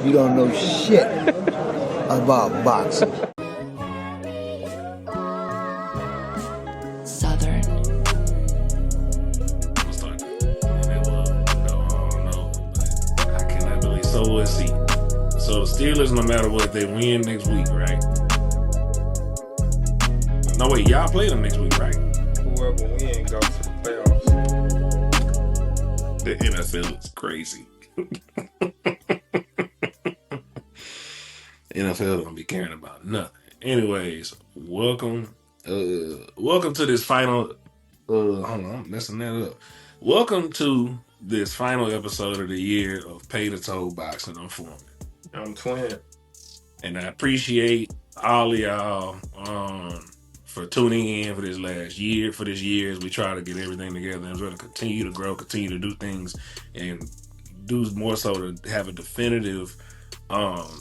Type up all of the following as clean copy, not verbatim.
You don't know shit about boxing. Southern. We'll start that. And then I don't know. But I cannot believe. So let's see. So the Steelers, no matter what, they win next week, right? No, wait, y'all play them next week, right? Whoever wins goes to the playoffs. The NFL is crazy. NFL don't be caring about nothing. Anyways, welcome to this final hold on, I'm messing that up. Welcome to this final episode of the year of Pay the Toll Boxing. I'm Foreman. I'm Twin. And I appreciate all of y'all for tuning in for this last year, for this year as we try to get everything together and we're going to continue to grow, continue to do things and do more so to have a definitive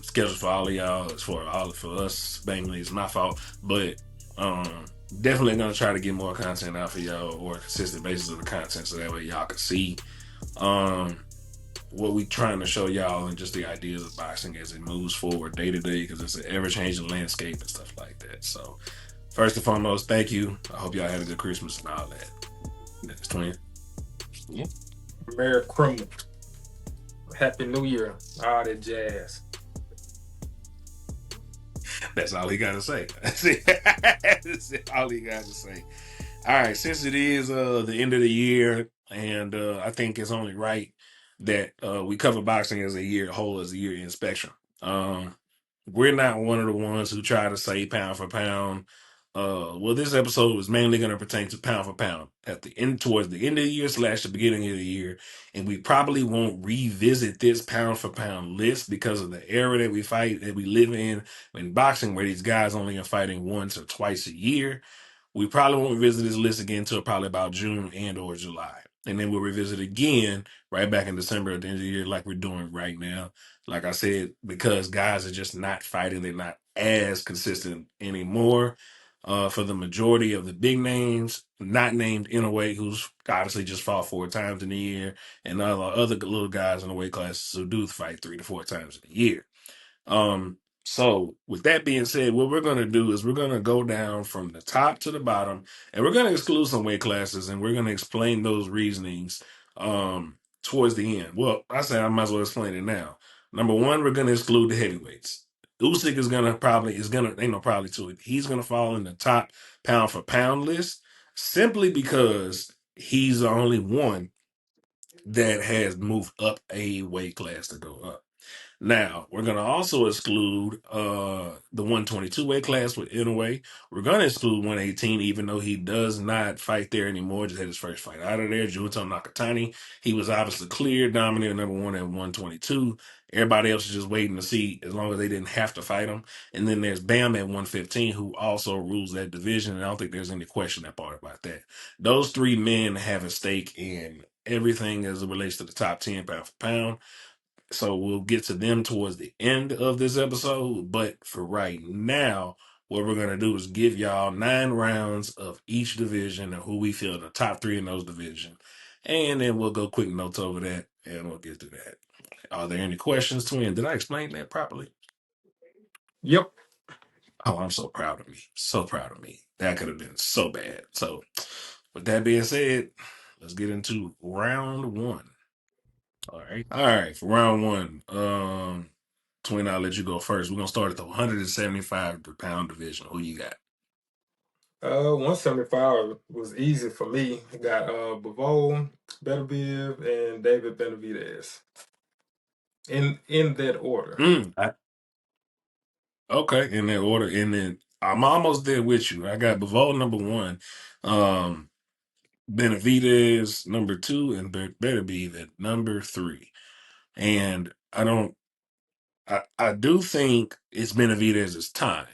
schedule for all of y'all. It's for us mainly. It's my fault, but definitely gonna try to get more content out for y'all or a consistent basis of the content so that way y'all can see what we trying to show y'all and just the ideas of boxing as it moves forward day to day because it's an ever-changing landscape and stuff like that. So first and foremost, thank you. I hope y'all had a good Christmas and all that. That's Twin. Yeah. Merry Christmas. Happy New Year. All that jazz. That's all he got to say. That's all he got to say. All right, since it is the end of the year, and I think it's only right that we cover boxing as a year whole, as a year in spectrum. We're not one of the ones who try to say pound for pound. Well, this episode was mainly going to pertain to pound for pound at the end, towards the end of the year / the beginning of the year, and we probably won't revisit this pound for pound list because of the era that we live in boxing, where these guys only are fighting once or twice a year. We probably won't revisit this list again until probably about June and or July. And then we'll revisit again right back in December at the end of the year like we're doing right now. Like I said, because guys are just not fighting. They're not as consistent anymore. For the majority of the big names, not named Inoue, who's obviously just fought 4 times in a year, and other little guys in the weight classes who do fight 3 to 4 times in a year. So with that being said, what we're going to do is we're going to go down from the top to the bottom and we're going to exclude some weight classes and we're going to explain those reasonings towards the end. Well, I say I might as well explain it now. Number one, we're going to exclude the heavyweights. Usyk is going to ain't no probably to it. He's going to fall in the top pound for pound list simply because he's the only one that has moved up a weight class to go up. Now, we're going to also exclude the 122 weight class with Inoue. We're going to exclude 118, even though he does not fight there anymore. Just had his first fight out of there. Junto Nakatani. He was obviously clear, dominator number 1 at 122. Everybody else is just waiting to see as long as they didn't have to fight him. And then there's Bam at 115, who also rules that division. And I don't think there's any question about that. Those 3 men have a stake in everything as it relates to the top 10 pound for pound. So we'll get to them towards the end of this episode. But for right now, what we're going to do is give y'all 9 rounds of each division and who we feel the top 3 in those divisions. And then we'll go quick notes over that and we'll get to that. Are there any questions, Twin? Did I explain that properly? Yep. Oh, I'm so proud of me. So proud of me. That could have been so bad. So with that being said, let's get into round 1. All right. For round 1, Twin, I'll let you go first. We're gonna start at the 175 pound division. Who you got? 175 was easy for me. I got Bivol, Beterbiev, and David Benavidez. In that order. Okay, in that order. And then I'm almost there with you. I got Bivol number 1, Benavidez number 2, and Beterbiev at number 3. And I do think it's Benavidez's time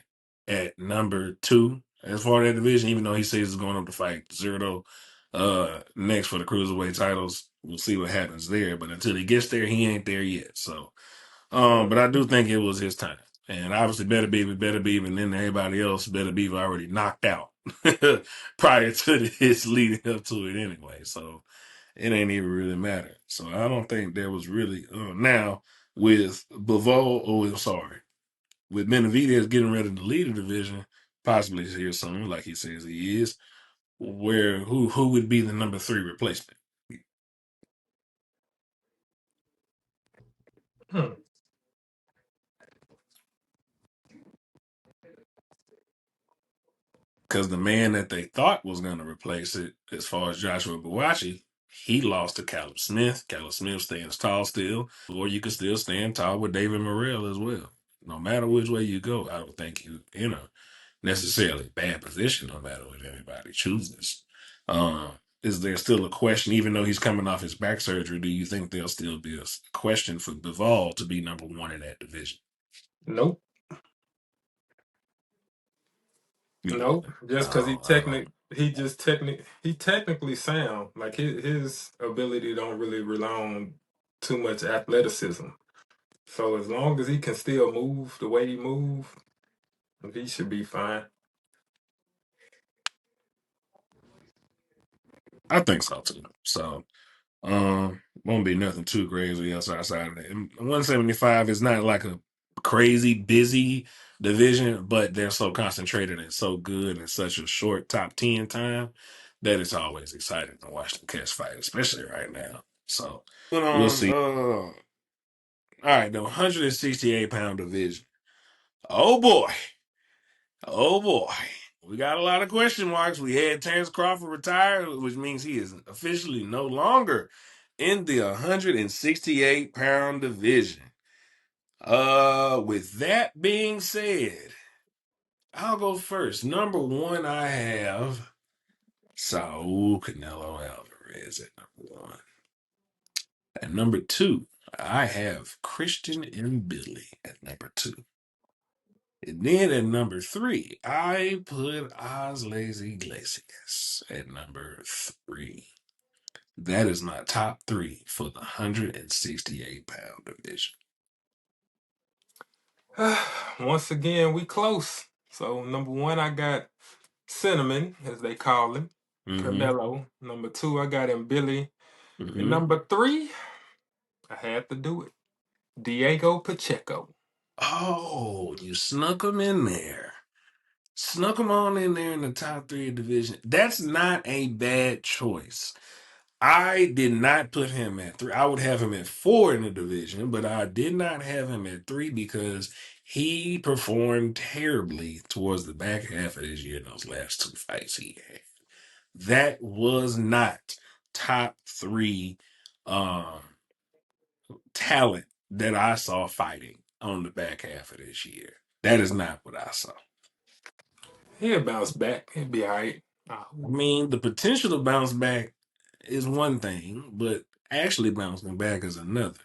at number 2 as far as that division, even though he says he's going up to fight Zerto next for the cruiserweight titles. We'll see what happens there. But until he gets there, he ain't there yet. So, but I do think it was his time. And obviously, Beterbiev, and then everybody else, Beterbiev already knocked out prior to this leading up to it anyway. So it ain't even really matter. So I don't think there was really now. with Bivol, with Benavidez getting ready to lead the division, possibly here soon, like he says he is. Who would be the number 3 replacement? Hmm. Because the man that they thought was going to replace it, as far as Joshua Buatsi, he lost to Callum Smith. Callum Smith stands tall still, or you can still stand tall with David Morrell as well. No matter which way you go, I don't think you're in a necessarily bad position, no matter what anybody chooses. Is there still a question, even though he's coming off his back surgery, do you think there'll still be a question for Bivol to be number 1 in that division? Nope. Yeah. Nope. Just because I don't. he technically sound like his ability don't really rely on too much athleticism. So as long as he can still move the way he move, he should be fine. I think so too. So won't be nothing too crazy else outside of that. And 175 is not like a crazy busy division, but they're so concentrated and so good in such a short top 10 time that it's always exciting to watch them catch fight, especially right now. So we'll see. All right, the 168-pound division. Oh boy. Oh boy. We got a lot of question marks. We had Terrence Crawford retire, which means he is officially no longer in the 168-pound division. With that being said, I'll go first. Number 1, I have Saul Canelo Alvarez at number 1. At number 2, I have Christian Billy at number 2. And then at number 3, I put Osley Iglesias at number 3. That is my top 3 for the 168-pound division. Once again, we close. So number 1, I got Cinnamon, as they call him, Mm-hmm. Carmelo. Number 2, I got him Billy. And Mm-hmm. number 3, I had to do it. Diego Pacheco. Oh, you snuck him in there. Snuck him on in there in the top 3 division. That's not a bad choice. I did not put him at 3. I would have him at 4 in the division, but I did not have him at 3 because he performed terribly towards the back half of this year in those last 2 fights he had. That was not top 3 um, talent that I saw fighting on the back half of this year. That is not what I saw. He'll bounce back. He'll be all right. I mean, the potential to bounce back is one thing, but actually bouncing back is another.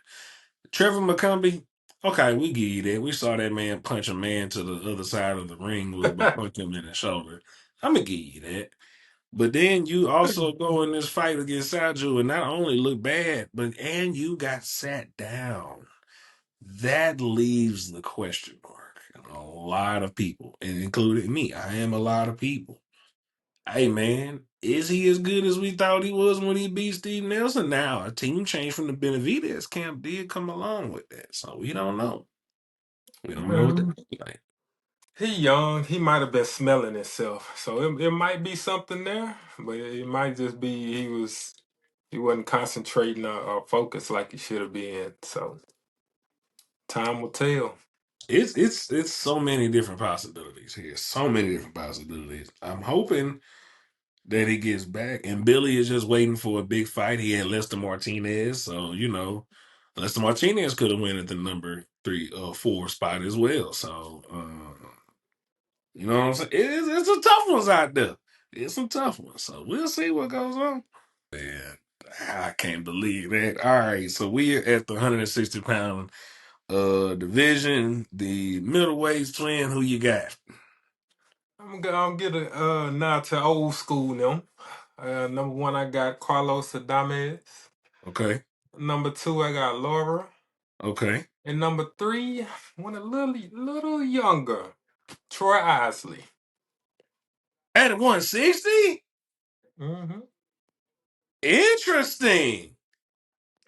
Trevor McCumbee, okay, we give you that. We saw that man punch a man to the other side of the ring by punching him in the shoulder. I'm gonna give you that. But then you also go in this fight against Saju and not only look bad, and you got sat down. That leaves the question mark. And a lot of people, and including me, I am a lot of people. Hey man, is he as good as we thought he was when he beat Steve Nelson? Now, a team change from the Benavidez camp did come along with that. So we don't know. We don't know what that looks like. He young. He might have been smelling himself. So it might be something there, but it might just be he wasn't concentrating or focused like he should have been. So time will tell. It's so many different possibilities here. So many different possibilities. I'm hoping that he gets back. And Billy is just waiting for a big fight. He had Lester Martinez, so Lester Martinez could have won at the number 3 or 4 spot as well. So you know what I'm saying? It's some tough ones out there. It's some tough ones. So we'll see what goes on. Man, I can't believe that. All right, so we're at the 160-pound division, the middleweight twin. Who you got? I'm gonna get a nod to old school now. Number 1, I got Carlos Adames. Okay. Number 2, I got Laura. Okay. And number 3, one a little younger, Troy Isley. At 160? Mm-hmm. Interesting.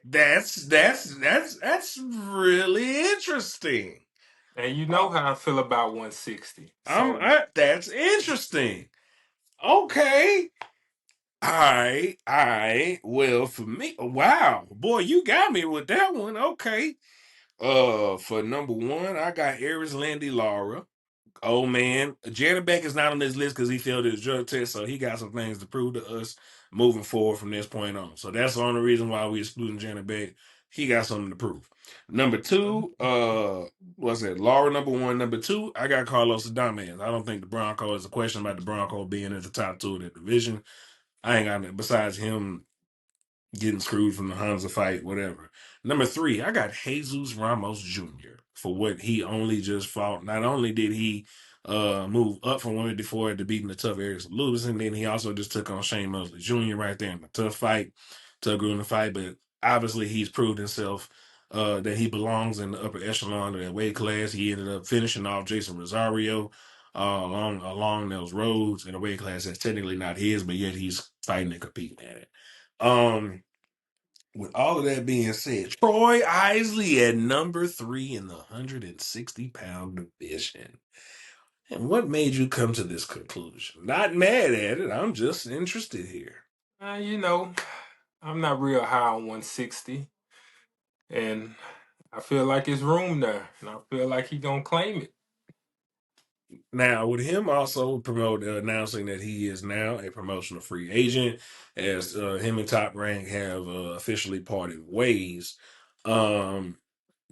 That's really interesting. And you know Oh, how I feel about 160. So that's interesting. Okay. All right. Well, for me, wow, boy, you got me with that one. Okay. For number one, I got Aries Landy Lara. Oh man, Janet Beck is not on this list because he failed his drug test, so he got some things to prove to us moving forward from this point on. So that's the only reason why we excluding Janet Beck. He got something to prove. Number two, what's that? Laura number one. Number two, I got Carlos Adames. I don't think the Bronco is a question about the Bronco being at the top two of the division. I ain't got it. Besides him getting screwed from the Hansa fight, whatever. Number three, I got Jesus Ramos Jr. for what he only just fought. Not only did he move up from 154 to beating the tough Eric Lewis, and then he also just took on Shane Mosley Jr. right there in a tough fight, tough grueling fight. But obviously, he's proved himself that he belongs in the upper echelon of that weight class. He ended up finishing off Jason Rosario along those roads in a weight class that's technically not his, but yet he's fighting and competing at it. With all of that being said, Troy Isley at number three in the 160-pound division. And what made you come to this conclusion? Not mad at it. I'm just interested here. you know, I'm not real high on 160, and I feel like it's room there, and I feel like he gonna claim it. Now, with him also announcing that he is now a promotional free agent, as him and Top Rank have officially parted ways. Um,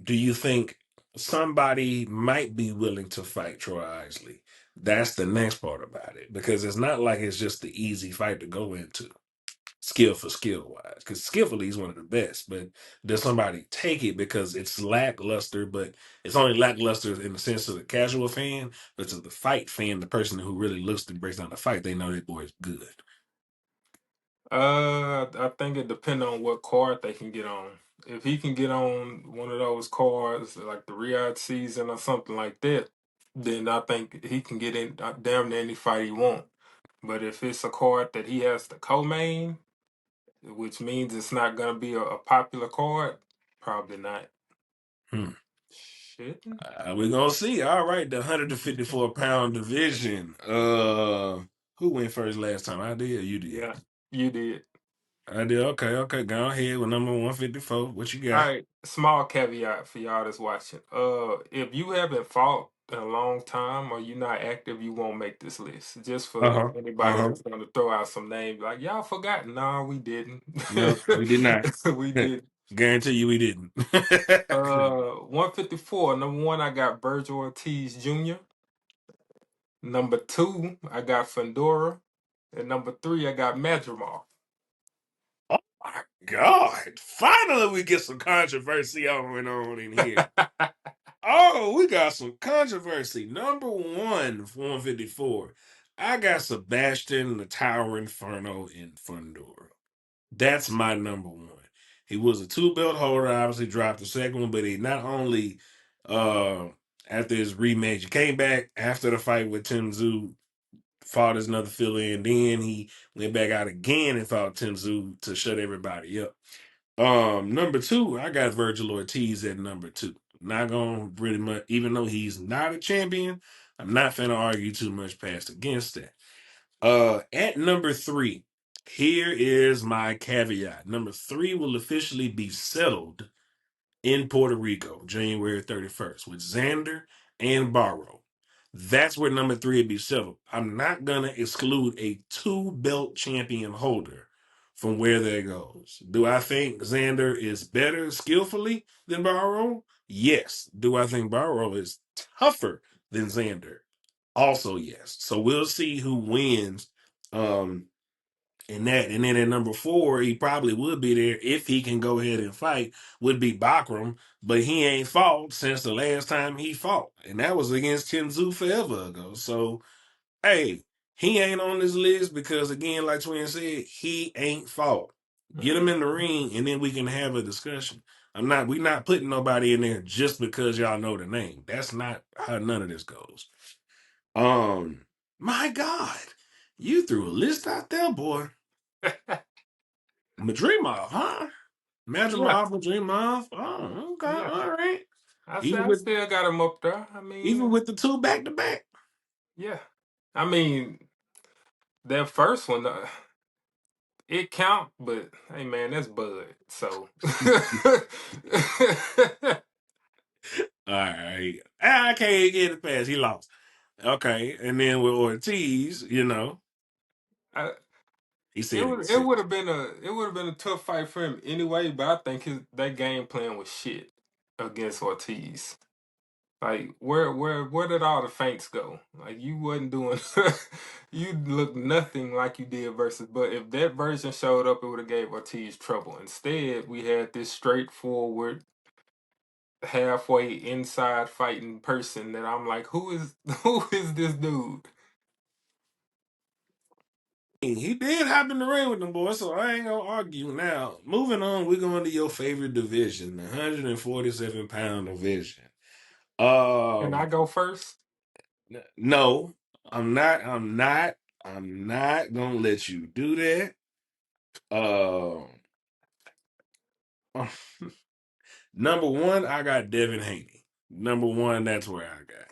do you think somebody might be willing to fight Troy Isley? That's the next part about it, because it's not like it's just the easy fight to go into, skill for skill wise, because skillfully he's one of the best. But does somebody take it because it's lackluster? But it's only lackluster in the sense of the casual fan, but to the fight fan, the person who really looks and breaks down the fight, they know that boy is good. I think it depends on what card they can get on. If he can get on one of those cards like the Riyadh season or something like that, then I think he can get in damn near any fight he want. But if it's a card that he has to co-main, which means it's not gonna be a popular card, probably not. Hmm. Shit. We're gonna see. All right, the 154-pound division. Who went first last time? I did or you did? Yeah, you did. I did. Okay, okay. Go ahead with number 154. What you All got? right, small caveat for y'all that's watching. If you haven't fought in a long time or you're not active, you won't make this list. Just for Uh-huh. anybody Uh-huh. that's gonna throw out some names like y'all forgot. No, we didn't. No, we did not. We did. Guarantee you we didn't. 154. Number one, I got Virgil Ortiz Jr. Number two, I got Fandora. And number three, I got Madrimov. Oh my God. Finally we get some controversy going on in here. Oh, we got some controversy. Number one, 154. I got Sebastian the Tower Inferno in Fundora. That's my number one. He was a two-belt holder, obviously dropped the second one, but he not only after his rematch, he came back after the fight with Tim Tszyu, fought as another fill-in, then he went back out again and fought Tim Tszyu to shut everybody up. Number two, I got Virgil Ortiz at number two. Not gonna pretty much, even though he's not a champion, I'm not gonna argue too much past against that. At number three, here is my caveat. Number three will officially be settled in Puerto Rico, January 31st, with Xander and Barrow. That's where number three would be settled. I'm not gonna exclude a two-belt champion holder from where that goes. Do I think Xander is better skillfully than Barrow? Yes. Do I think Barrow is tougher than Xander? Also, yes. So we'll see who wins in that. And then at number four, he probably would be there if he can go ahead and fight, would be Bakram, but he ain't fought since the last time he fought. And that was against Chinzu forever ago. So, hey, he ain't on this list because, again, like Twin said, he ain't fought. Get him in the ring and then we can have a discussion. We're not putting nobody in there just because y'all know the name. That's not how none of this goes. My God, you threw a list out there, boy. Madrimov, huh? Imagine Yeah, my offer 3 months. Oh, okay, yeah. all right. I say Even I with still got him up there. even with the two back to back. Yeah. I mean, that first one, it count, but hey, man, that's Bud. So, All right. I can't get it past. He lost. Okay. And then with Ortiz, I, he it said would it's it would six. have been a tough fight for him anyway. But I think that game plan was shit against Ortiz. Like where did all the feints go? Like you wasn't doing you looked nothing like you did versus but if that version showed up it would have gave Ortiz trouble. Instead, we had this straightforward halfway inside fighting person that I'm like, who is who is this dude? He did hop in the ring with them boys, so I ain't gonna argue. Now, moving on, we're going to your favorite division, the 147-pound division. Can I Um, go first? no, I'm not. I'm not gonna let you do that. Um, number one, I got Devin Haney. Number one, that's where I got.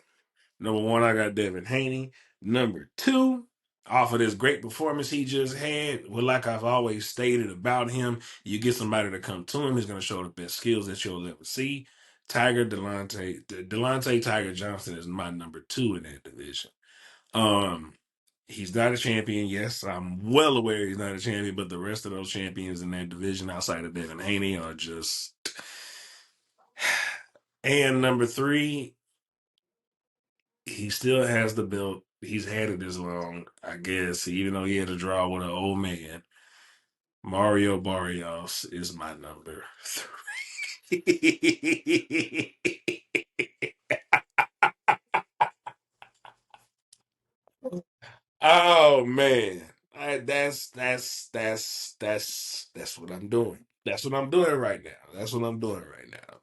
Number one, I got Devin Haney. Number two, off of this great performance he just had, well, like I've always stated about him, you get somebody to come to him, he's going to show the best skills that you'll ever see. Delonte Tiger Johnson is my number two in that division. Um, he's not a champion. Yes, I'm well aware he's not a champion, but the rest of those champions in that division outside of Devin Haney are just. And number three, he still has the belt. He's had it this long, I guess, even though he had to draw with an old man. Mario Barrios is my number three. Oh man. That's what I'm doing. That's what I'm doing right now. That's what I'm doing right now.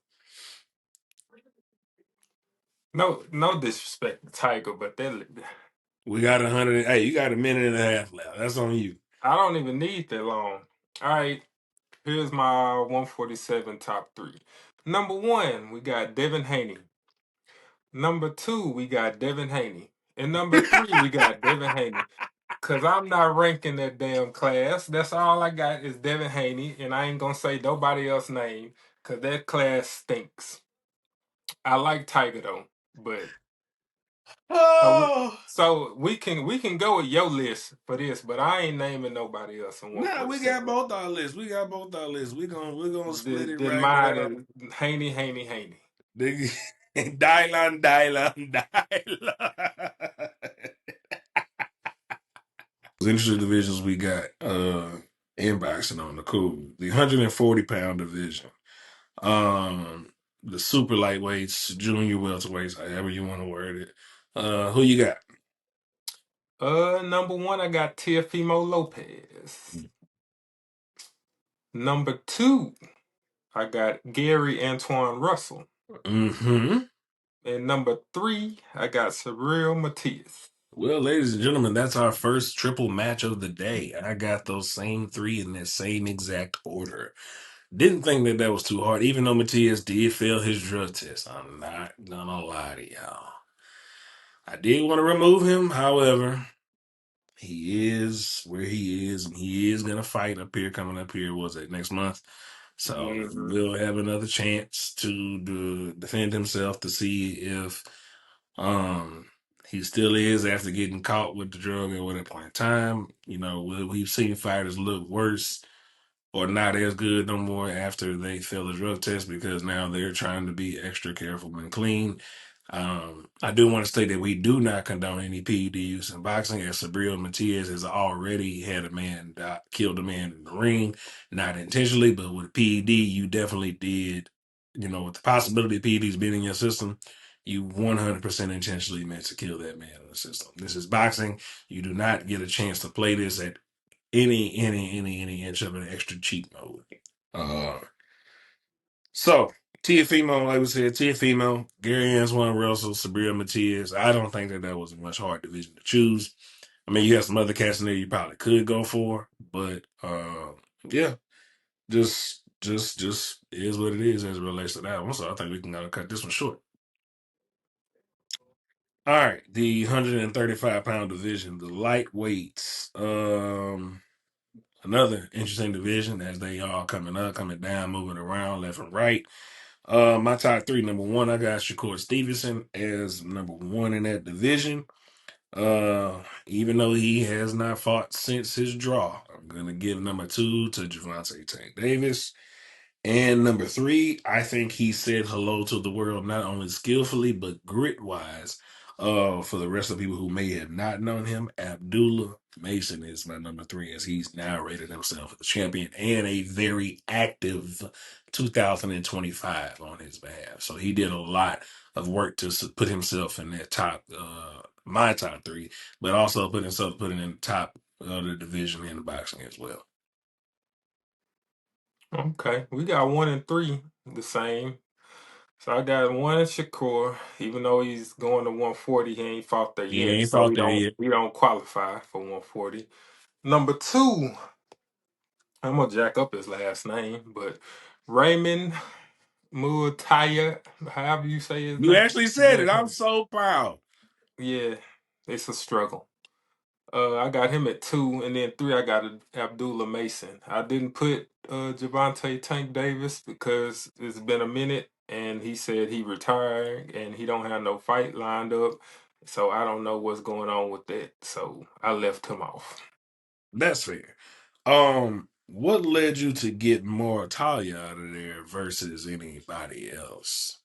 No disrespect to Tiger, but that We got 100. Hey, you got a minute and a half left. That's on you. I don't even need that long. All right, here's my 147 top three. Number one, we got Devin Haney. Number two, we got Devin Haney. And number three, we got Devin Haney. Cause I'm not ranking that damn class. That's all I got is Devin Haney, and I ain't gonna say nobody else name, cause that class stinks. I like Tiger though, but so we, Oh so we can go with your list for this, but I ain't naming nobody else in nah, we got 147. both our lists. We got both our lists. We're gonna split it Then right mine now. is Haney, Haney, Haney. Nigga, Dylan, Dylan, Dylan. Those interesting divisions we got inboxing on the cool. The 140-pound division. The super lightweights, junior welterweights, however you want to word it. Who you got? Number one, I got Teofimo Lopez. Number two, I got Gary Antoine Russell. Mm-hmm. And number three, I got Surreal Matias. Well, ladies and gentlemen, that's our first triple match of the day. I got those same three in that same exact order. Didn't think that was too hard, even though Matias did fail his drug test. I'm not gonna lie to y'all. I did want to remove him, however, he is where he is, and he is gonna fight up here, coming up here. Was it next month? So Mhm. we'll have another chance to defend himself to see if um he still is after getting caught with the drug at one point in time. We've seen fighters look worse or not as good no more after they fail the drug test because now they're trying to be extra careful and clean. I do want to state that we do not condone any PED use in boxing, as Sabril Matias has already had a man killed a man in the ring, not intentionally, but with PED, you definitely did. With the possibility of PEDs being in your system, you 100% intentionally meant to kill that man in the system. This is boxing. You do not get a chance to play this at any inch of an extra cheat mode. Uh, so Tiafimo, like we said, Tiafimo, Gary Antoine Russell, Sabrina Matias. I don't think that was a much hard division to choose. I mean, you have some other cats in there you probably could go for, but yeah, just just is what it is as it relates to that one. So I think we can cut this one short. All right, the 135-pound division, the lightweights. Another interesting division as they all coming up, coming down, moving around left and right. My top three, number one, I got Shakur Stevenson as number one in that division. Even though he has not fought since his draw, I'm gonna give number two to Gervonta Tank Davis. And number three, I think he said hello to the world not only skillfully but grit wise. For the rest of the people who may have not known him, Abdullah Mason is my number three, as he's now rated himself as a champion and a very active 2025 on his behalf. So he did a lot of work to put himself in that top, my top three, but also put in the top of the division in the boxing as well. Okay, we got 1 and 3 the same. So I got one Shakur, even though he's going to 140, he ain't fought there He yet, ain't so fought there yet. he don't qualify for 140. Number two, I'm gonna jack up his last name, but Raymond Muataya, however you say his You name. actually said it. Jack I'm him. so proud. Yeah, it's a struggle. I got him at 2, and then 3, I got Abdullah Mason. I didn't put Javante Tank Davis because it's been a minute, and he said he retired and he don't have no fight lined up, so I don't know what's going on with that. So I left him off. That's fair. What led you to get more Talia out of there versus anybody else?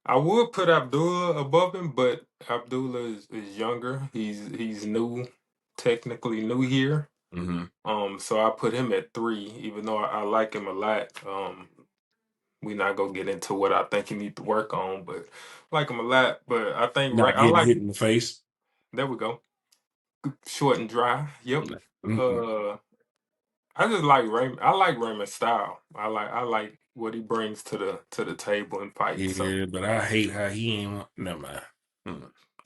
I would put Abdullah above him, but Abdullah is younger. He's new, technically new here. Mm-hmm. So I put him at 3, even though I like him a lot. We not gonna get into what I think he need to work on, but I like him a lot. But I think Not I getting like hit in the face. there we go. Short and dry. Yep. Mm-mm. Uh I just like Raymond. I like Raymond's style. I like what he brings to the table and fight. So Yeah, but I hate how he ain't. Never mind.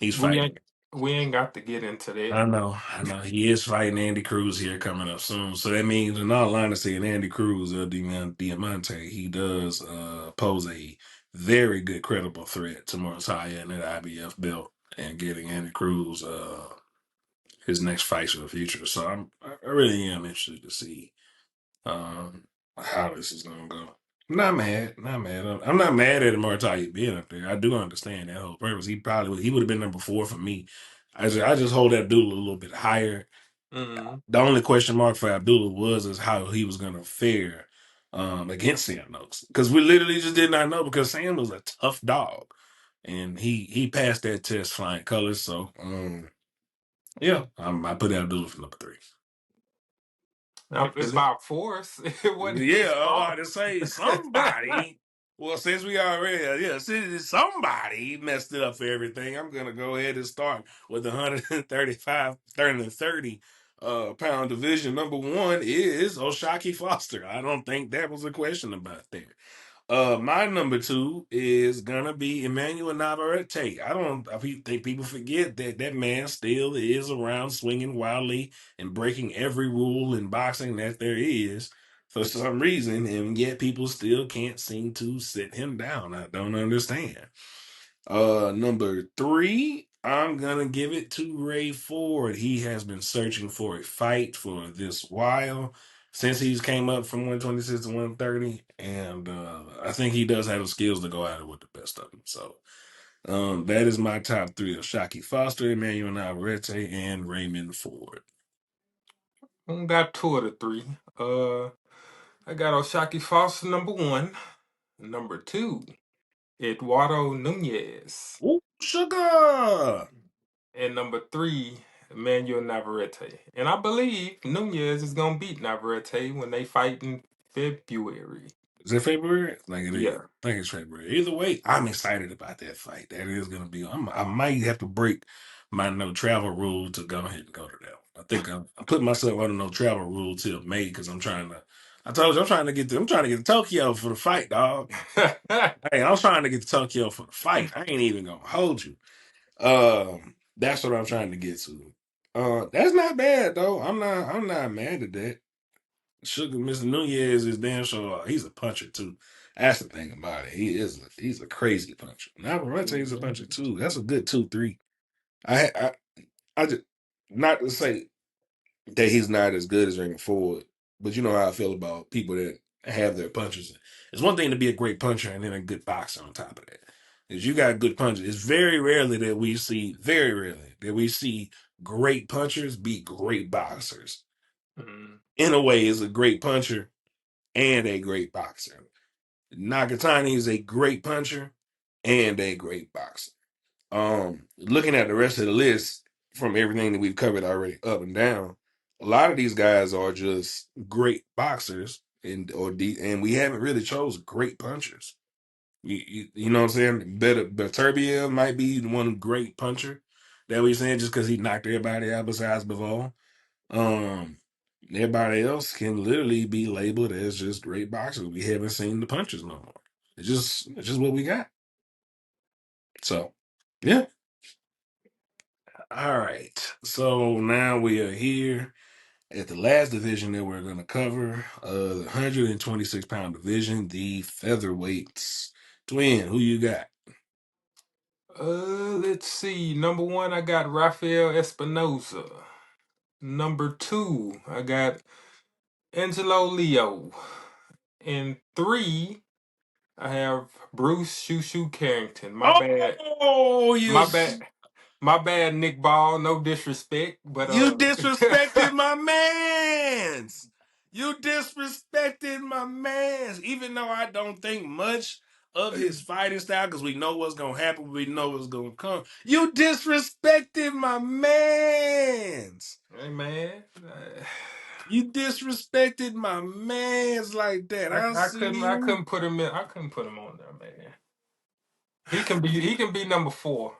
He's we fighting. ain't we ain't got to get into that. I know. He is fighting Andy Cruz here coming up soon. So that means, in all honesty, in Andy Cruz, Diamante, he does pose a very good, credible threat to Mortaia and that IBF belt and getting Andy Cruz his next fight for the future. So I really am interested to see how this is gonna go. I'm not mad, not mad. I'm not mad at Mortaia being up there. I do understand that whole purpose. He would have been number 4 for me. I just hold Abdullah a little bit higher. Mm-hmm. The only question mark for Abdullah is how he was going to fare against Sam Noakes, because we literally just did not know, because Sam was a tough dog and he passed that test flying colors. So yeah, I put Abdullah for number 3. Now, if it's by force, it wasn't Yeah, his I fault. like to say somebody. Well, since we already, since somebody messed it up for everything, I'm gonna go ahead and start with the 135, 30 pound division. Number one is Oshaki Foster. I don't think that was a question about that. My number 2 is gonna be Emmanuel Navarrete. Think people forget that that man still is around swinging wildly and breaking every rule in boxing that there is for some reason, and yet people still can't seem to sit him down. I don't understand. Number 3, I'm gonna give it to Ray Ford. He has been searching for a fight for this while, since he's came up from 126 to 130, and I think he does have the skills to go at it with the best of them. So that is my top 3 of Shockey Foster, Emmanuel Navarrete, and Raymond Ford. I got 2 of the 3. I got Oshaki Foster number 1. Number 2, Eduardo Nunez. Ooh, sugar! And number 3, Emmanuel Navarrete. And I believe Nunez is gonna beat Navarrete when they fight in February. Is it February? I think it is. Yeah. I think it's February. Either way, I'm excited about that fight. That is going to be. I might have to break my no travel rule to go ahead and go to that one. I think I'm putting myself on a no travel rule till May, because I'm trying to. I told you I'm trying to get to Tokyo for the fight, dog. Hey, I was trying to get to Tokyo for the fight. I ain't even gonna hold you. That's what I'm trying to get to. That's not bad though. I'm not mad at that. Sugar Mr. Nunez is damn sure he's a puncher too. That's the thing about it. He's a crazy puncher. Now Valente is a puncher too. That's a good 2-3. I just not to say that he's not as good as Raymond Ford, but you know how I feel about people that have their punches. It's one thing to be a great puncher and then a good boxer on top of that. Is you got good punches. It's very rarely that we see great punchers be great boxers. Mm. Inoue is a great puncher and a great boxer. Nakatani is a great puncher and a great boxer. Looking at the rest of the list from everything that we've covered already, up and down, a lot of these guys are just great boxers, and we haven't really chose great punchers. You know what I'm saying? Beterbiev might be the one great puncher that we're saying just because he knocked everybody out besides Bivol. Um, Everybody else can literally be labeled as just great boxers. We haven't seen the punches no more. It's just what we got. So, yeah. All right. So now we are here at the last division that we're going to cover, the 126-pound division, the featherweights. Twin, who you got? Let's see. Number one, I got Rafael Espinoza. Number two, I got Angelo Leo. And three, I have Bruce Shoo Shoo Carrington. My bad. Oh, My bad. My bad, Nick Ball. No disrespect, but you disrespected my mans. You disrespected my mans. Even though I don't think much of his fighting style, because we know what's gonna happen, we know what's gonna come. You disrespected my mans. hey man, You disrespected my mans like that. I see I you. couldn't put him in. I couldn't put him on there, man. He can be number four.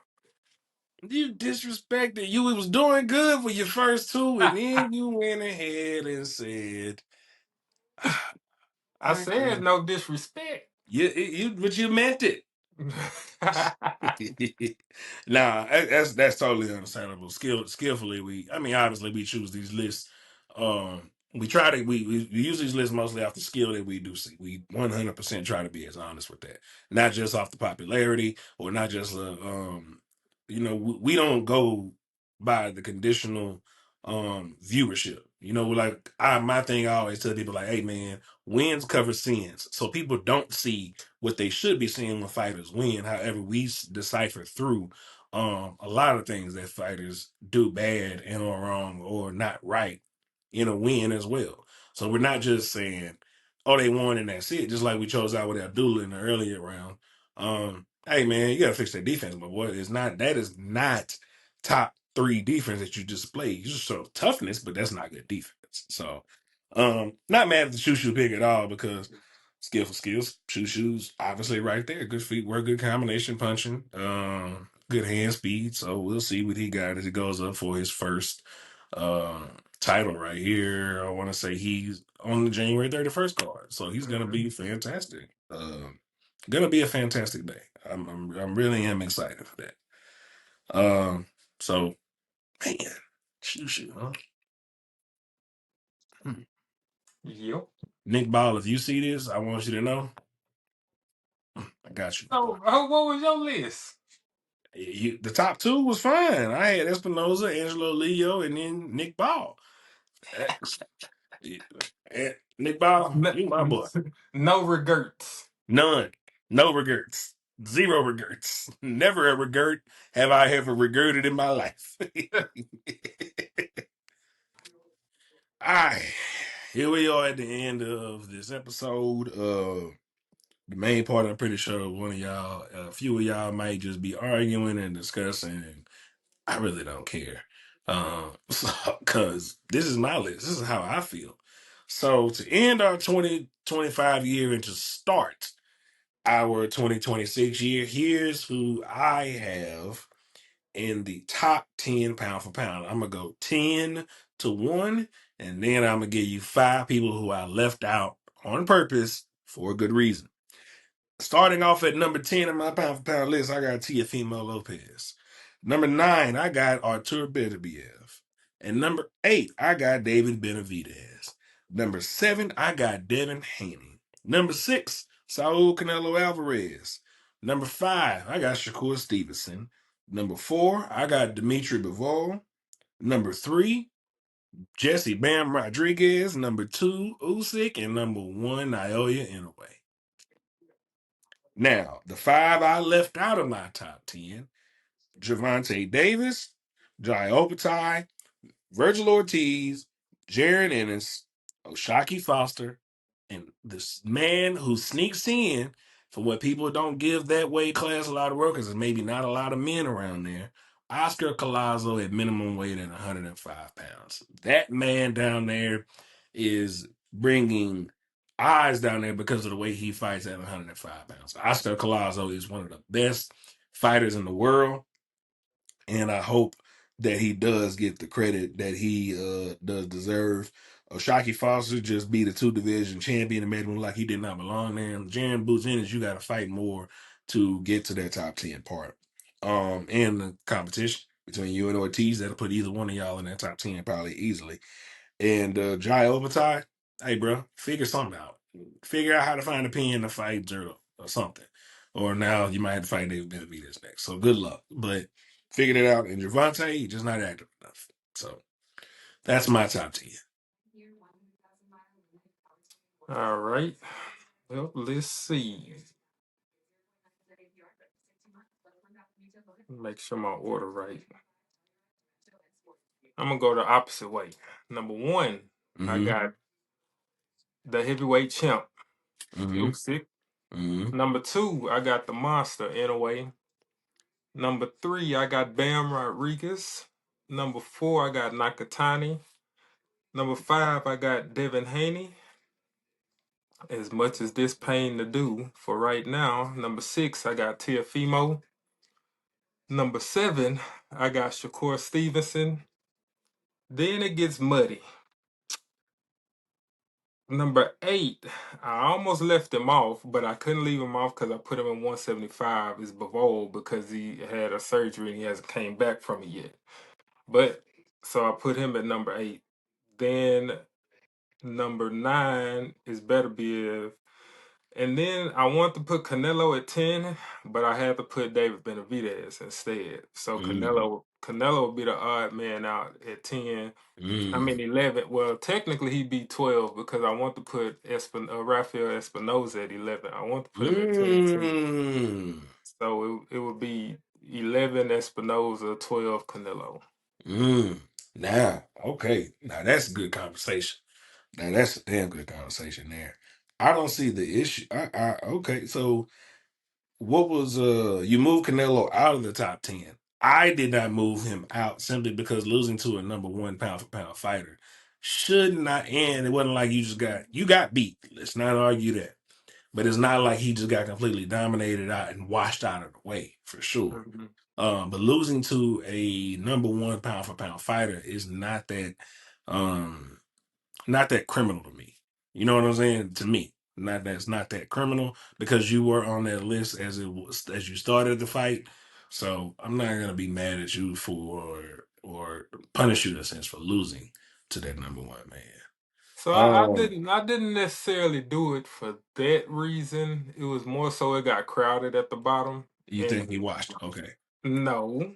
You disrespected. You was doing good for your first two, and then you went ahead and said, I I said can't. no disrespect. But you meant it. Nah, that's totally understandable. Skillfully, I mean, obviously, we choose these lists. We try to we use these lists mostly off the skill that we do see. We 100% try to be as honest with that, not just off the popularity or not just we don't go by the conditional viewership. Like my thing, I always tell people like, hey man, wins cover sins, so people don't see what they should be seeing when fighters win. However, we decipher through a lot of things that fighters do bad and or wrong or not right in a win as well. So we're not just saying, oh, they won and that's it. Just like we chose out with Abdullah in the earlier round. Hey man, you gotta fix that defense, my boy. That is not top three defense that you display. You just show toughness, but that's not good defense. So not mad at the shoo pick at all because skillful skills, shoes, obviously right there. Good feet, work, good combination punching, good hand speed. So we'll see what he got as he goes up for his first title right here. I want to say he's on the January 31st card, so he's gonna be fantastic. Gonna be a fantastic day. I'm really am excited for that. So man, huh? Hmm. Yep. Nick Ball, if you see this, I want you to know I got you, my boy. So, what was your list? The top two was fine. I had Espinoza, Angelo Leo, and then Nick Ball. Eh, Nick Ball, No, you my boy. no regrets. None. No regrets. Zero regrets. Never a regret have I ever regretted in my life. All right. Here we are at the end of this episode. The main part, I'm pretty sure a few of y'all might just be arguing and discussing. I really don't care. Because this is my list. This is how I feel. So to end our 2025 year and to start our 2026 year, here's who I have in the top 10 pound for pound. I'm going to go 10 to 1, and then I'm going to give you 5 people who I left out on purpose for a good reason. Starting off at number 10 in my pound for pound list, I got Teofimo Lopez. Number 9, I got Artur Beterbiev. And number 8, I got David Benavidez. Number 7, I got Devin Haney. Number 6, Saul Canelo Alvarez. Number 5, I got Shakur Stevenson. Number 4, I got Dimitri Bivol. Number 3, Jesse Bam Rodriguez. Number 2, Usyk. And number 1, Naoya Inoue. Now, the 5 I left out of my top 10, Javante Davis, Jai Opatai, Virgil Ortiz, Jaron Ennis, Oshaki Foster, and this man who sneaks in for what people don't give that weight class a lot of work because there's maybe not a lot of men around there. Oscar Collazo at minimum weight at 105 pounds. That man down there is bringing eyes down there because of the way he fights at 105 pounds. Oscar Collazo is one of the best fighters in the world, and I hope that he does get the credit that he does deserve. Oshaki Foster just beat a 2 division champion and made him look like he did not belong there. And Jaron Boots Ennis, you got to fight more to get to that top 10 part. And the competition between you and Ortiz, that'll put either one of y'all in that top 10 probably easily. And Jai Overtime, hey, bro, figure something out. Figure out how to find a pin to fight Zerto or something. Or now you might have to fight David Benavidez next. So good luck. But figured it out. And Javante, he's just not active enough. So that's my top 10. All right. Well, let's see. Make sure my order right. I'm gonna go the opposite way. Number 1, I Mm-hmm. got the heavyweight champ, Mm-hmm. Usyk. Mm-hmm. Number 2, I got the monster, Inoue. Number 3, I got Bam Rodriguez. Number 4, I got Nakatani. Number 5, I got Devin Haney. As much as this pain to do for right now. Number 6, I got Teofimo. Number 7, I got Shakur Stevenson. Then it gets muddy. Number 8, I almost left him off, but I couldn't leave him off because I put him in 175. Is Bivol because he had a surgery and he hasn't came back from it yet. But so I put him at number 8. Then number 9 is Beterbiev. And then I want to put Canelo at 10, but I had to put David Benavidez instead. So Canelo would be the odd man out at 10. I mean 11. Well, technically he'd be 12 because I want to put Rafael Espinoza at 11. I want to put him at 10 too. Mm-hmm. So it would be 11 Espinoza, 12 Canelo. Now, okay. Now that's a good conversation. Now that's a damn good conversation there. I don't see the issue. Okay, so what was you moved Canelo out of the top 10. I did not move him out simply because losing to a number 1 pound for pound fighter should not end. It wasn't like you got beat. Let's not argue that. But it's not like he just got completely dominated out and washed out of the way, for sure. Mhm. But losing to a number 1 pound for pound fighter is not that criminal to me. You know what I'm saying? To me, that's not that criminal because you were on that list as you started the fight. So I'm not gonna be mad at you for or punish you in a sense for losing to that number 1 man. So I didn't necessarily do it for that reason. It was more so it got crowded at the bottom. You And think he watched? Okay. no.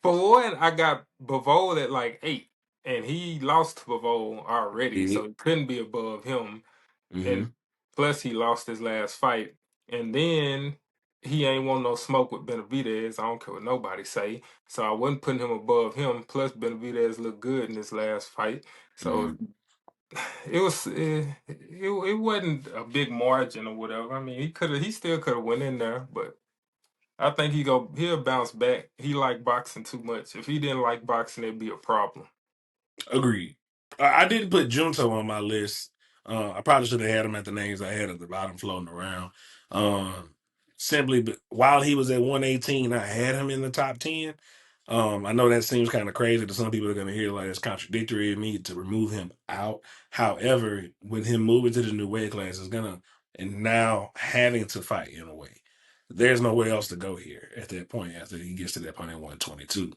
For one, I got Bivol at like 8. And he lost to Bivol already, so it couldn't be above him. Mm-hmm. And plus he lost his last fight. And then he ain't want no smoke with Benavidez. I don't care what nobody say. So I wasn't putting him above him. Plus Benavidez looked good in his last fight. So Mm-hmm. it wasn't a big margin or whatever. I mean, he still could have went in there, but I think he'll bounce back. He liked boxing too much. If he didn't like boxing, it'd be a problem. Agreed. I didn't put Junto on my list. I probably should have had him at the names I had at the bottom floating around. Um, while he was at 118, I had him in the top 10. I know that seems kind of crazy to some people are going to hear like it's contradictory of me to remove him out. However, with him moving to the new weight class, and now having to fight in a way, there's nowhere else to go here at that point after he gets to that point at 122.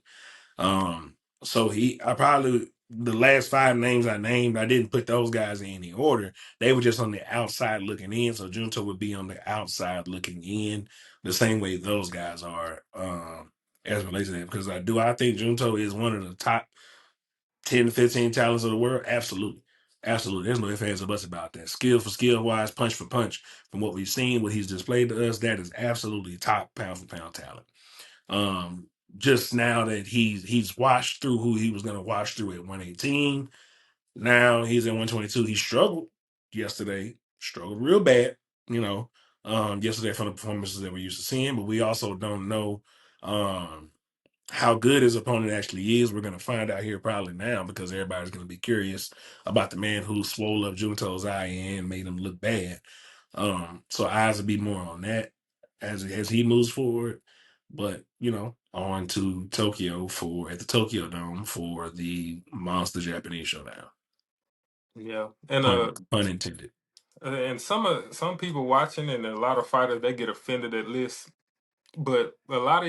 So I probably the last five names I named, I didn't put those guys in any order. They were just on the outside looking in. So Junto would be on the outside looking in, the same way those guys are, as it relates to that. Because I think Junto is one of the top 10 to 15 talents of the world? Absolutely. Absolutely. There's no ifs, ands, or buts about that. Skill for skill wise, punch for punch, from what we've seen, what he's displayed to us, that is absolutely top pound for pound talent. Um, just now that he's washed through who he was going to wash through at 118. Now he's at 122. He struggled yesterday, struggled real bad, you know, yesterday from the performances that we're used to seeing, but we also don't know um how good his opponent actually is. We're going to find out here probably now because everybody's going to be curious about the man who swole up Junto's eye and made him look bad. So eyes will be more on that as he moves forward. But on to Tokyo for at the Tokyo Dome for the Monster Japanese Showdown. Yeah, Pun intended. and some people watching and a lot of fighters they get offended at lists, but a lot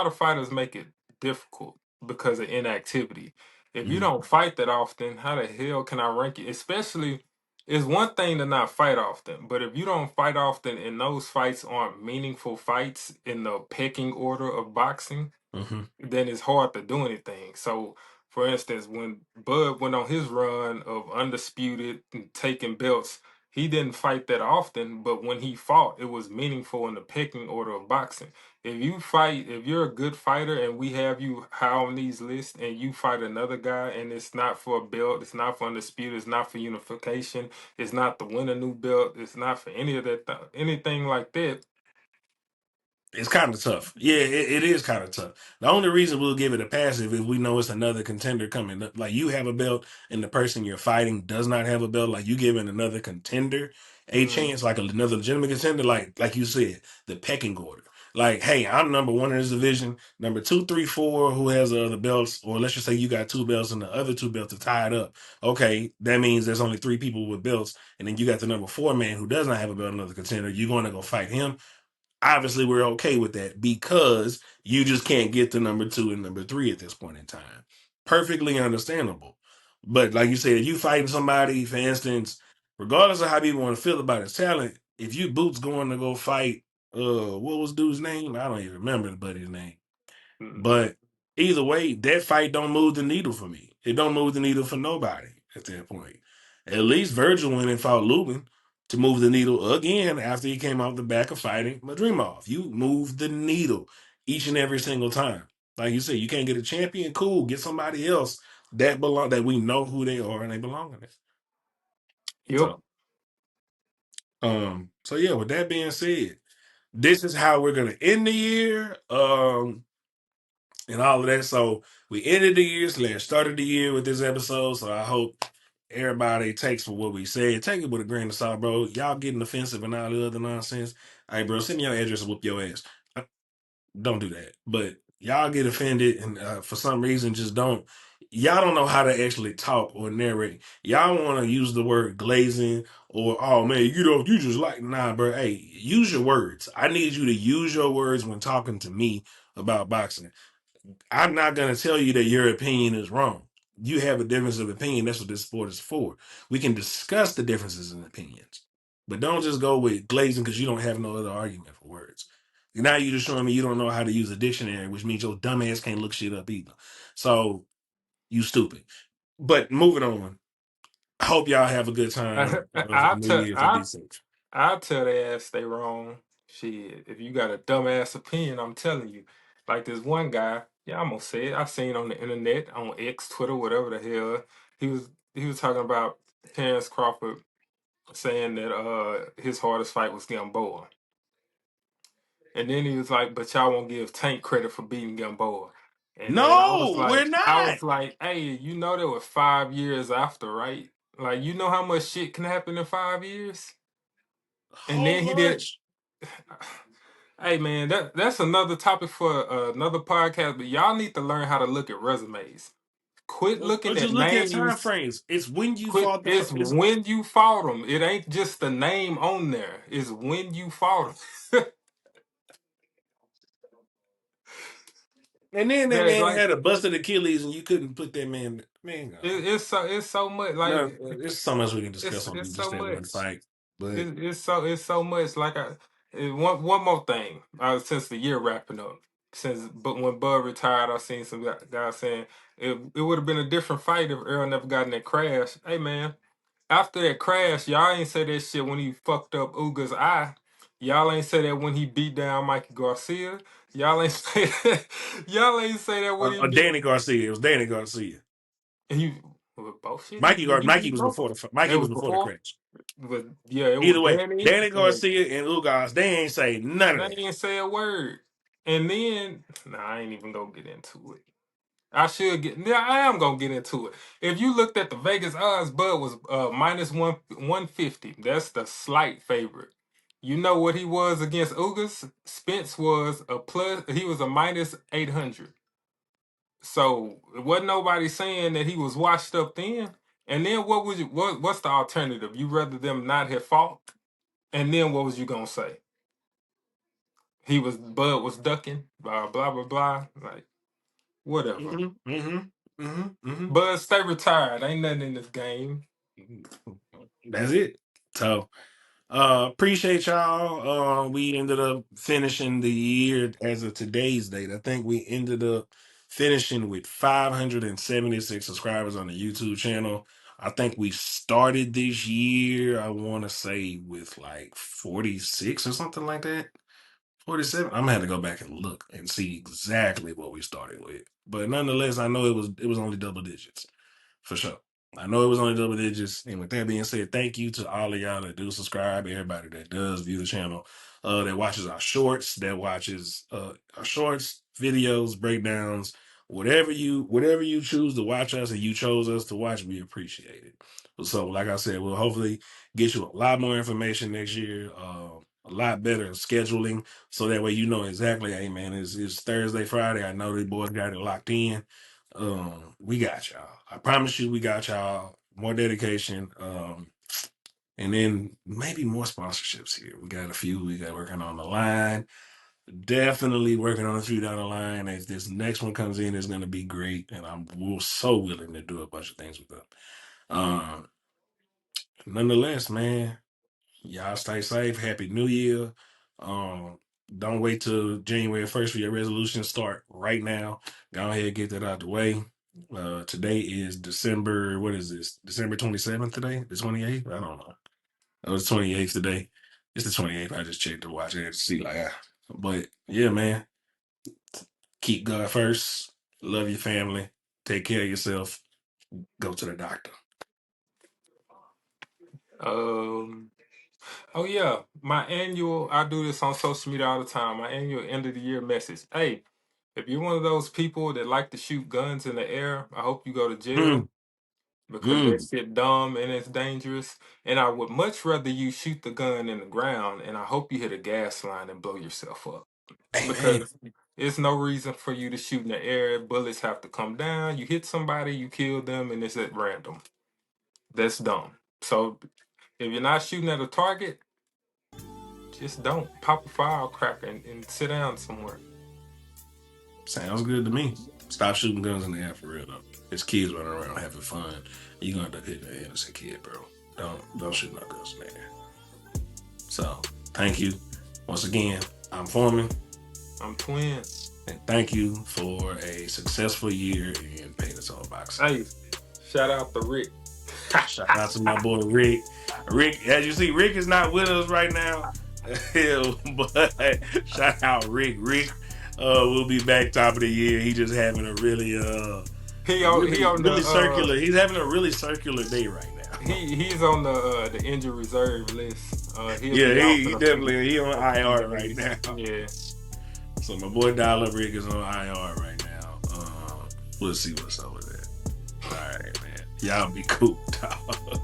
of fighters make it difficult because of inactivity. If you Mhm. don't fight that often, how the hell can I rank you? Especially, it's one thing to not fight often, but if you don't fight often and those fights aren't meaningful fights in the pecking order of boxing, Mhm. then it's hard to do anything. So, for instance, when Bud went on his run of undisputed and taking belts, he didn't fight that often, but when he fought, it was meaningful in the pecking order of boxing. If you're a good fighter and we have you high on these lists and you fight another guy and it's not for a belt, it's not for undisputed, it's not for unification, it's not to win a new belt, it's not for any of that, anything like that. It's kind of tough. Yeah, it is kind of tough. The only reason we'll give it a pass is if we know it's another contender coming up. Like you have a belt and the person you're fighting does not have a belt. Like you giving another contender a Mm, chance, like another legitimate contender. Like you said, the pecking order. Like, hey, I'm number one in this division. Number two, three, four, who has the other belts? Or let's just say you got two belts and the other two belts are tied up. Okay, that means there's only three people with belts, and then you got the number four man who does not have a belt, another contender. You're going to go fight him. Obviously we're okay with that because you just can't get to number two and number three at this point in time. Perfectly understandable. But like you said, if you fighting somebody, for instance, regardless of how people want to feel about his talent, if you boots going to go fight, what was dude's name? I don't even remember the buddy's name. mm, But either way, that fight don't move the needle for me. It don't move the needle for nobody at that point. At least Virgil went and fought Lubin to move the needle again after he came off the back of fighting Madrimov. You move the needle each and every single time. Like you said, you can't get a champion. Cool, get somebody else that we know who they are and they belong in it. Yep. So, so yeah. With that being said, this is how we're gonna end the year. And all of that. So we ended the year slash started the year with this episode. So I hope everybody takes for what we say. Take it with a grain of salt, bro. Y'all getting offensive and all the other nonsense. Hey, bro, send me your address and whoop your ass. Don't do that. But y'all get offended and for some reason just don't. Y'all don't know how to actually talk or narrate. Y'all want to use the word glazing or oh man, you just like nah, bro. Hey, use your words. I need you to use your words when talking to me about boxing. I'm not going to tell you that your opinion is wrong. You have a difference of opinion. That's what this sport is for. We can discuss the differences in opinions, but don't just go with glazing because you don't have no other argument for words. Now you're just showing me you don't know how to use a dictionary, which means your dumb ass can't look shit up either. So you stupid. But moving on. I hope y'all have a good time for I New tell Year's and be I safe. I tell their ass they wrong. Shit, if you got a dumbass opinion, I'm telling you. Like this one guy, yeah, I'm gonna say it. I seen on the internet, on X, Twitter, whatever the hell. He was talking about Terrence Crawford saying that his hardest fight was Gamboa. And then he was like, but y'all won't give Tank credit for beating Gamboa. And then No, we're I not. was like, hey, you know that was 5 years after, right? Like, you know how much shit can happen in 5 years? And How then he did. much? Hey man, that's another topic for another podcast. But y'all need to learn how to look at resumes. Quit Or looking just at look at time names. frames. It's when you Quit. fought It's it's when you fought them. It ain't just the name on there. It's when you fought them. And then that Yeah, man like had a busted Achilles, and you couldn't put that man. Man, it's so much no, like there's so much we can discuss on it's just so that one much. fight. But It's so much. Like one more thing. Since the year wrapping up, but when Bud retired, I seen some guys saying it would have been a different fight if Earl never got in that crash. Hey man, after that crash, y'all ain't say that shit when he fucked up Uga's eye. Y'all ain't say that when he beat down Mikey Garcia. Y'all ain't say that. Y'all ain't say that when he beat. Danny Garcia, it was Danny Garcia. He with both shit. He Mikey beat was both. before It Mikey was was before the before. crash. But yeah, it was Either way, Danny Danny and Garcia and Ugas, they ain't say none of they that. ain't say a word. And then, nah, I ain't even gonna get into it. I should get. Yeah, I am gonna get into it. If you looked at the Vegas odds, Bud was minus 150. That's the slight favorite. You know what he was against Ugas? Spence was a plus. He was a minus 800. So it wasn't nobody saying that he was washed up then. And then what would you? What's the alternative? You rather them not have fought? And then what was you gonna say? Bud was ducking, blah blah blah. Like whatever. Bud stay retired. Ain't nothing in this game. That's it. So appreciate y'all. We ended up finishing the year as of today's date. I think we ended up finishing with 576 subscribers on the YouTube channel. I think we started this year, I want to say, with like 46 or something like that. 47. I'm gonna have to go back and look and see exactly what we started with. But nonetheless, I know it was only double digits. For sure. I know it was only double digits. And with that being said, thank you to all of y'all that do subscribe, everybody that does view the channel, that watches our shorts, our shorts, videos, breakdowns, whatever you choose to watch us and you chose us to watch, we appreciate it. So, like I said, we'll hopefully get you a lot more information next year, a lot better scheduling, so that way you know exactly, hey man, it's Thursday, Friday. I know the boys got it locked in. We got y'all. I promise you, we got y'all. More dedication. And then maybe more sponsorships here. We got a few. We got working on the line. Definitely working on a few down the line. As this next one comes in, it's gonna be great, and we're so willing to do a bunch of things with them. Um, Nonetheless, man. Y'all stay safe. Happy New Year. Um, don't wait till January 1st for your resolution. Start right now. Go ahead and get that out the way. Today is December, what is this? December 27th today? The 28th? I don't know. It was 28th today. It's the 28th. I just checked the watch and to see but yeah, man. Keep God first. Love your family. Take care of yourself. Go to the doctor. Um. Oh yeah, my annual. I do this on social media all the time. My annual end of the year message. Hey, if you're one of those people that like to shoot guns in the air, I hope you go to jail Mm, because that mm. shit dumb and it's dangerous. And I would much rather you shoot the gun in the ground, and I hope you hit a gas line and blow yourself up Amen. because there's no reason for you to shoot in the air. Bullets have to come down. You hit somebody, you kill them, and it's at random. That's dumb. So if you're not shooting at a target, just don't pop a firecracker and sit down somewhere. Sounds good to me. Stop shooting guns in the air for real though. It's kids running around having fun. You gonna hit an innocent kid, bro. Don't shoot no guns in the air. So thank you. Once again, I'm Foreman. I'm Twin. And thank you for a successful year in Paint Its Own Boxing. Hey, shout out to Rick. Shout out to my boy Rick. Rick, as you see, Rick is not with us right now. But shout out Rick. Rick will be back top of the year. He just having a really He on really the circular. He's having a really circular day right now. he's on the injured reserve list. He'll Yeah, be out he for definitely he on a few IR right days. now. Yeah. So my boy Dollar Rick is on IR right now. We'll see what's up with that. All right, man. Y'all be cool, dog.